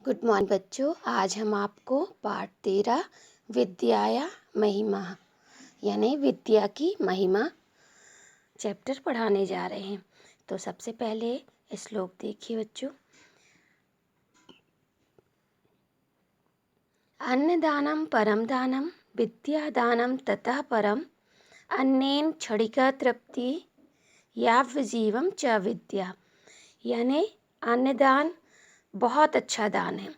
Good morning बच्चों। आज हम आपको पाठ 13 विद्याया महिमा यानी विद्या की महिमा चैप्टर पढ़ाने जा रहे हैं। तो सबसे पहले श्लोक देखिए बच्चों। अन्नदानम परम दानम विद्यादानम ततः परम अन्नेन क्षणिका तृप्ति यावज्जीवम च विद्या। यानी अन्नदान बहुत अच्छा दान है,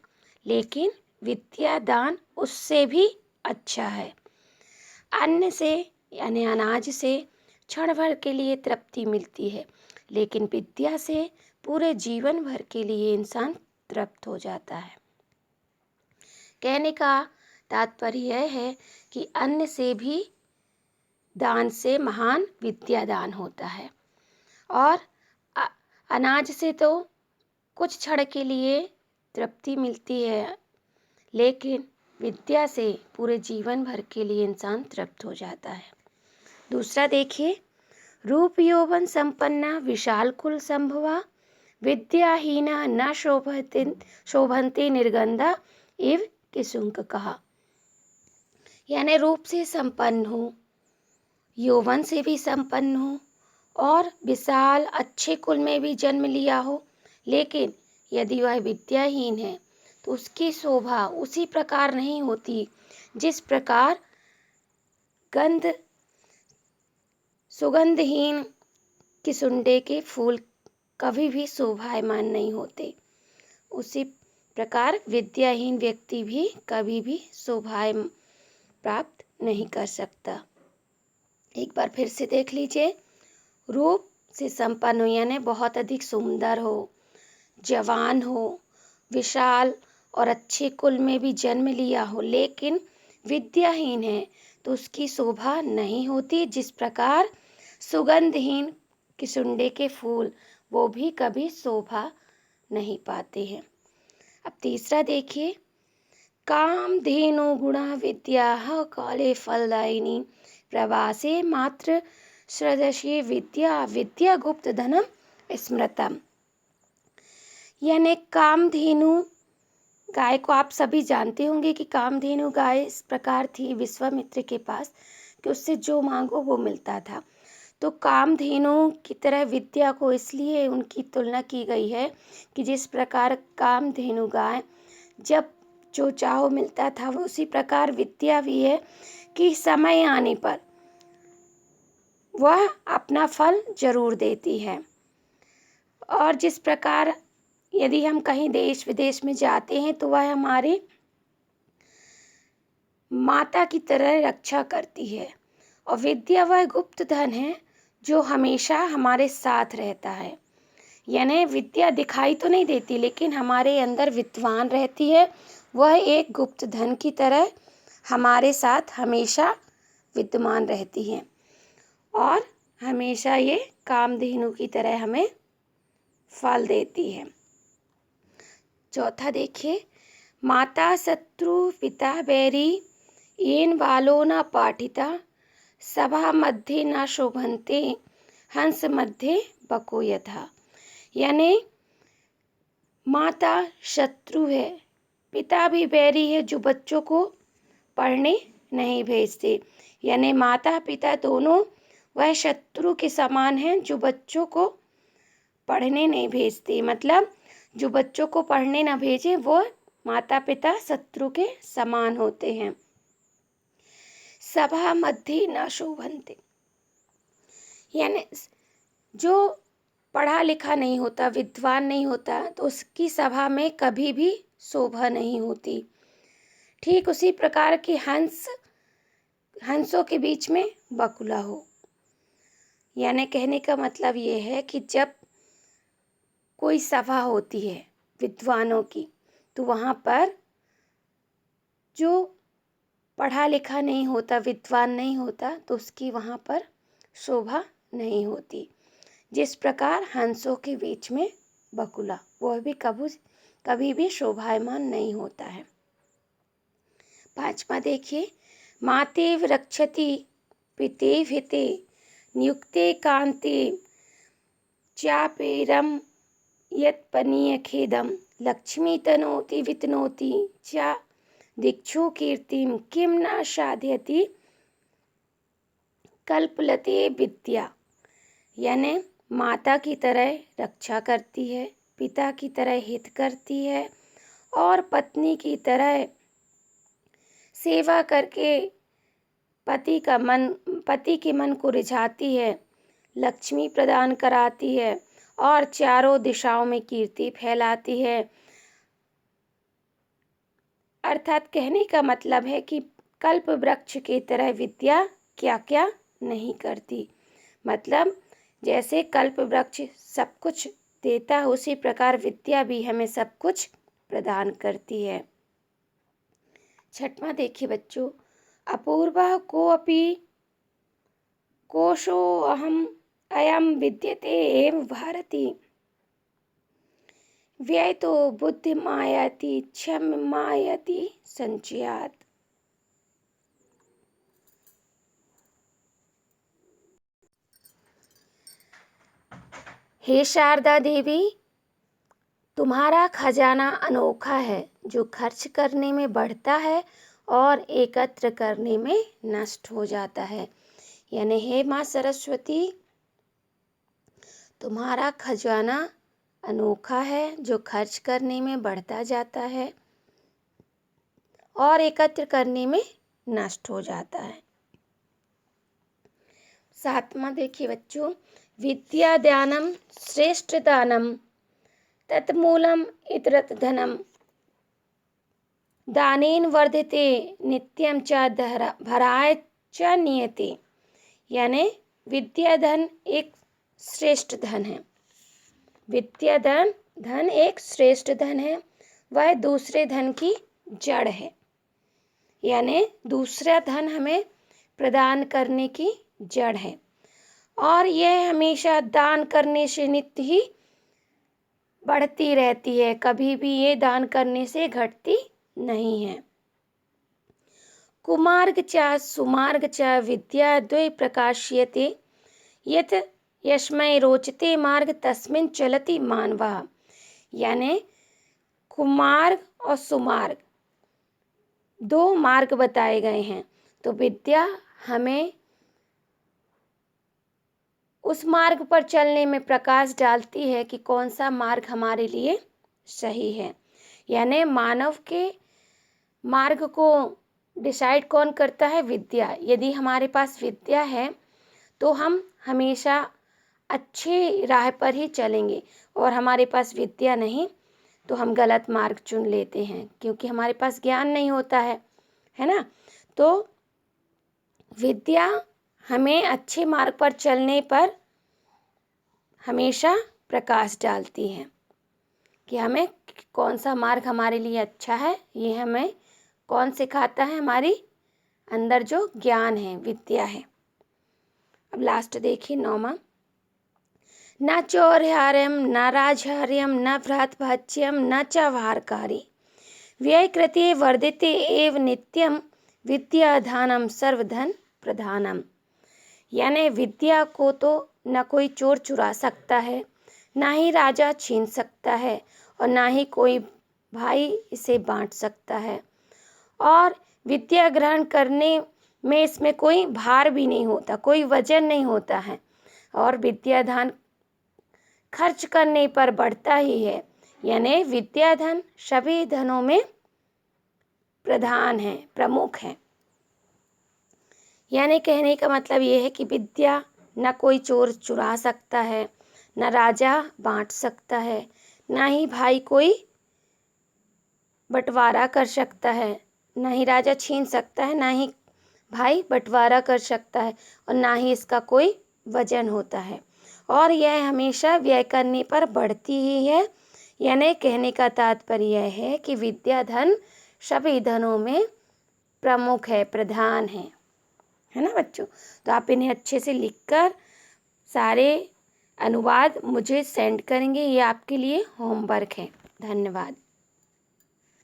लेकिन विद्या दान उससे भी अच्छा है। अन्न से यानी अनाज से क्षण भर के लिए तृप्ति मिलती है, लेकिन विद्या से पूरे जीवन भर के लिए इंसान तृप्त हो जाता है। कहने का तात्पर्य यह है कि अन्न से भी दान से महान विद्या दान होता है। और अनाज से तो कुछ क्षण के लिए तृप्ति मिलती है, लेकिन विद्या से पूरे जीवन भर के लिए इंसान तृप्त हो जाता है। दूसरा देखिए, रूप यौवन संपन्ना विशाल कुल संभवा विद्याहीना न शोभन्ते निर्गंधा इव किशुंक कहा। यानी रूप से संपन्न हो, यौवन से भी संपन्न हो और विशाल अच्छे कुल में भी जन्म लिया हो, लेकिन यदि वह विद्याहीन है तो उसकी शोभा उसी प्रकार नहीं होती जिस प्रकार सुगंधहीन किसुंडे के फूल कभी भी शोभायमान नहीं होते। उसी प्रकार विद्याहीन व्यक्ति भी कभी भी शोभा प्राप्त नहीं कर सकता। एक बार फिर से देख लीजिए, रूप से संपन्न हो यानी बहुत अधिक सुंदर हो, जवान हो, विशाल और अच्छे कुल में भी जन्म लिया हो, लेकिन विद्याहीन है तो उसकी शोभा नहीं होती जिस प्रकार सुगंधहीन किसुंडे के फूल वो भी कभी शोभा नहीं पाते हैं। अब तीसरा देखिए, कामधेनु गुणा विद्या काले फलदायिनी प्रवासे मात्र सदृशी विद्या विद्या गुप्त धनम स्मृतम। यानी कामधेनु गाय को आप सभी जानते होंगे कि कामधेनु गाय इस प्रकार थी विश्वामित्र के पास कि उससे जो मांगो वो मिलता था। तो कामधेनु की तरह विद्या को इसलिए उनकी तुलना की गई है कि जिस प्रकार कामधेनु गाय जब जो चाहो मिलता था, वो उसी प्रकार विद्या भी है कि समय आने पर वह अपना फल जरूर देती है। और जिस प्रकार यदि हम कहीं देश विदेश में जाते हैं तो वह हमारे माता की तरह रक्षा करती है। और विद्या वह गुप्त धन है जो हमेशा हमारे साथ रहता है। यानी विद्या दिखाई तो नहीं देती, लेकिन हमारे अंदर विद्वान रहती है। वह एक गुप्त धन की तरह हमारे साथ हमेशा विद्यमान रहती है और हमेशा ये कामधेनु की तरह हमें फल देती है। चौथा देखिए, माता शत्रु पिता बैरी येन बालो न पाठिता सभा मध्य न शोभन्ते हंस मध्य बको यथा। यानी माता शत्रु है, पिता भी बैरी है जो बच्चों को पढ़ने नहीं भेजते। यानी माता पिता दोनों वह शत्रु के समान हैं जो बच्चों को पढ़ने नहीं भेजते। मतलब जो बच्चों को पढ़ने न भेजे वो माता पिता शत्रु के समान होते हैं। सभा मध्य न शोभन्ते, यानी जो पढ़ा लिखा नहीं होता, विद्वान नहीं होता, तो उसकी सभा में कभी भी शोभा नहीं होती। ठीक उसी प्रकार के हंसों के बीच में बकुला हो। यानी कहने का मतलब ये है कि जब कोई सभा होती है विद्वानों की, तो वहाँ पर जो पढ़ा लिखा नहीं होता, विद्वान नहीं होता, तो उसकी वहाँ पर शोभा नहीं होती। जिस प्रकार हंसों के बीच में बकुला, वह भी कभी भी शोभायमान नहीं होता है। पांचवा देखिए, मातेव रक्षति पितेव हिते नियुक्ते कांते चापेरम यत्पनीयखेदं लक्ष्मी तनोति वितनोति च दिक्षु कीर्तिं किं न साधयति कल्पलते विद्या। यानी माता की तरह रक्षा करती है, पिता की तरह हित करती है और पत्नी की तरह सेवा करके पति के मन को रिझाती है, लक्ष्मी प्रदान कराती है और चारों दिशाओं में कीर्ति फैलाती है। अर्थात कहने का मतलब है कि कल्प वृक्ष की तरह विद्या क्या क्या नहीं करती। मतलब जैसे कल्प वृक्ष सब कुछ देता है, उसी प्रकार विद्या भी हमें सब कुछ प्रदान करती है। छठवां देखिए बच्चों, अपूर्वः कोऽपि कोशोऽहम् अयं विद्यते एव भारती व्ययतो बुद्धिमायति क्षममायति संचयात्। हे शारदा देवी, तुम्हारा खजाना अनोखा है जो खर्च करने में बढ़ता है और एकत्र करने में नष्ट हो जाता है। यानी हे माँ सरस्वती, तुम्हारा खजाना अनोखा है जो खर्च करने में बढ़ता जाता है और एकत्र करने में नष्ट हो जाता है। सातवां देखिए बच्चों, विद्या दानम श्रेष्ठ दानम तत्मूलम इतरत धनम दानेन वर्धते नित्यम च भराय च नियते। यानी विद्या धन एक श्रेष्ठ धन है। विद्या धन एक श्रेष्ठ धन है, वह दूसरे धन की जड़ है। यानी दूसरा धन हमें प्रदान करने की जड़ है और यह हमेशा दान करने से नित्य ही बढ़ती रहती है, कभी भी ये दान करने से घटती नहीं है। कुमार्ग च सुमार्ग च विद्या द्वय प्रकाश्यते यत् यस्मै रोचते मार्ग तस्मिन् चलति मानवः। यानी कुमार्ग और सुमार्ग दो मार्ग बताए गए हैं, तो विद्या हमें उस मार्ग पर चलने में प्रकाश डालती है कि कौन सा मार्ग हमारे लिए सही है। यानी मानव के मार्ग को डिसाइड कौन करता है? विद्या। यदि हमारे पास विद्या है तो हम हमेशा अच्छे राह पर ही चलेंगे और हमारे पास विद्या नहीं तो हम गलत मार्ग चुन लेते हैं, क्योंकि हमारे पास ज्ञान नहीं होता है ना। तो विद्या हमें अच्छे मार्ग पर चलने पर हमेशा प्रकाश डालती है कि हमें कौन सा मार्ग हमारे लिए अच्छा है। ये हमें कौन सिखाता है? हमारी अंदर जो ज्ञान है, विद्या है। अब लास्ट देखिए 9वां, न चौर्यार्यम न राजहार्यम न भ्रातभाज्यम न च वारकारी व्ययकृते वर्धिते एव नित्यम विद्याधानम सर्वधन प्रधानम। यानी विद्या को तो न कोई चोर चुरा सकता है, ना ही राजा छीन सकता है और ना ही कोई भाई इसे बांट सकता है। और विद्या ग्रहण करने में इसमें कोई भार भी नहीं होता, कोई वजन नहीं होता है और विद्याधन खर्च करने पर बढ़ता ही है। यानी विद्याधन सभी धनों में प्रधान है, प्रमुख है। यानी कहने का मतलब ये है कि विद्या न कोई चोर चुरा सकता है, न राजा बांट सकता है, ना ही भाई कोई बंटवारा कर सकता है, ना ही राजा छीन सकता है, ना ही भाई बंटवारा कर सकता है और ना ही इसका कोई वजन होता है और यह हमेशा व्यय करने पर बढ़ती ही है। यानी कहने का तात्पर्य यह है कि विद्या धन सभी धनों में प्रमुख है, प्रधान है ना बच्चों। तो आप इन्हें अच्छे से लिखकर सारे अनुवाद मुझे सेंड करेंगे, ये आपके लिए होमवर्क है। धन्यवाद।